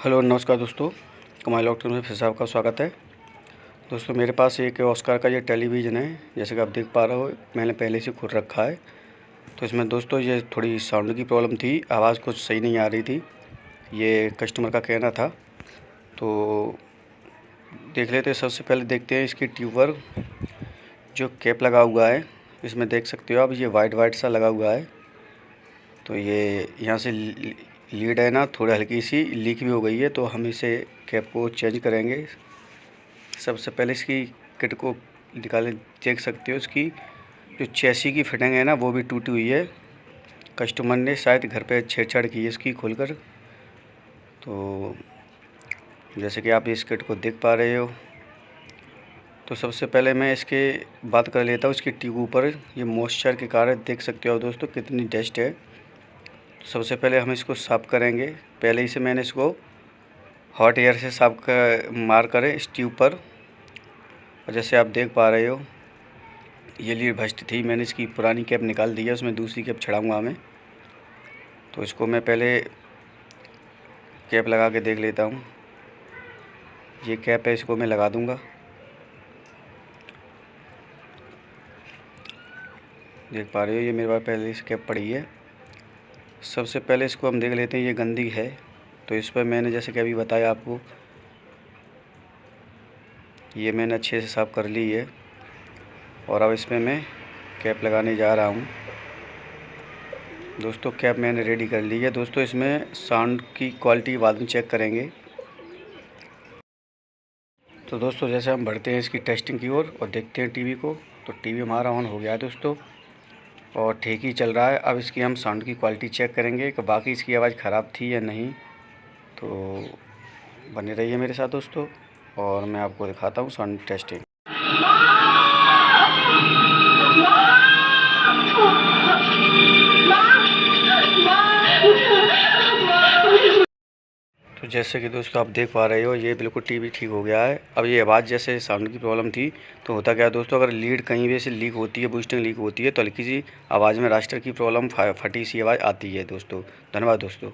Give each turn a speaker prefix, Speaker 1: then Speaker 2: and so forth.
Speaker 1: Hello नमस्कार दोस्तों, कमाल इलेक्ट्रॉनिक्स में फिर से आपका स्वागत है। दोस्तों मेरे पास एक ऑस्कर का ये टेलीविज़न है, जैसे कि आप देख पा रहे हो मैंने पहले से खुद रखा है। तो इसमें दोस्तों ये थोड़ी साउंड की प्रॉब्लम थी, आवाज़ कुछ सही नहीं आ रही थी, ये कस्टमर का कहना था। तो देख लेते हैं, सबसे पहले देखते हैं इसकी ट्यूब पर जो कैप लगा हुआ है, इसमें देख सकते हो आप ये वाइट सा लगा हुआ है। तो ये यहाँ से लीड है ना, थोड़ी हल्की सी लीक भी हो गई है, तो हम इसे कैप को चेंज करेंगे। सबसे पहले इसकी किट को निकाले, देख सकते हो इसकी जो चेसी की फिटिंग है ना वो भी टूटी हुई है। कस्टमर ने शायद घर पे छेड़छाड़ की है इसकी खोलकर। तो जैसे कि आप इस किट को देख पा रहे हो, तो सबसे पहले मैं इसके बात कर लेता हूँ इसकी ट्यूब ऊपर ये मॉइस्चर के कारण देख सकते हो दोस्तों कितनी डस्ट है। तो सबसे पहले हम इसको साफ़ करेंगे। पहले ही से मैंने इसको हॉट एयर से साफ कर मार कर इस ट्यूब पर, और जैसे आप देख पा रहे हो ये लीड भस्ट थी, मैंने इसकी पुरानी कैप निकाल दी है, उसमें दूसरी कैप चढ़ाऊँगा मैं। तो इसको मैं पहले कैप लगा के देख लेता हूँ। ये कैप है, इसको मैं लगा दूँगा। देख पा रहे हो ये मेरे पास पहले से कैप पड़ी है। सबसे पहले इसको हम देख लेते हैं, ये गंदी है तो इस पर मैंने जैसे कि अभी बताया आपको, ये मैंने अच्छे से साफ़ कर ली है। और अब इसमें मैं कैप लगाने जा रहा हूँ। दोस्तों कैप मैंने रेडी कर ली है। दोस्तों इसमें साउंड की क्वालिटी बाद में चेक करेंगे। तो दोस्तों जैसे हम बढ़ते हैं इसकी टेस्टिंग की ओर और देखते हैं टीवी को, तो टीवी हमारा ऑन हो गया है दोस्तों और ठीक ही चल रहा है। अब इसकी हम साउंड की क्वालिटी चेक करेंगे कि बाकी इसकी आवाज़ ख़राब थी या नहीं। तो बने रहिए मेरे साथ दोस्तों और मैं आपको दिखाता हूँ साउंड टेस्टिंग। तो जैसे कि दोस्तों आप देख पा रहे हो ये बिल्कुल टीवी ठीक हो गया है। अब ये आवाज़ जैसे साउंड की प्रॉब्लम थी, तो होता क्या है दोस्तों, अगर लीड कहीं भी से लीक होती है, बूस्टिंग लीक होती है, तो हल्की सी आवाज़ में रास्टर की प्रॉब्लम फटी सी आवाज़ आती है दोस्तों। धन्यवाद दोस्तों।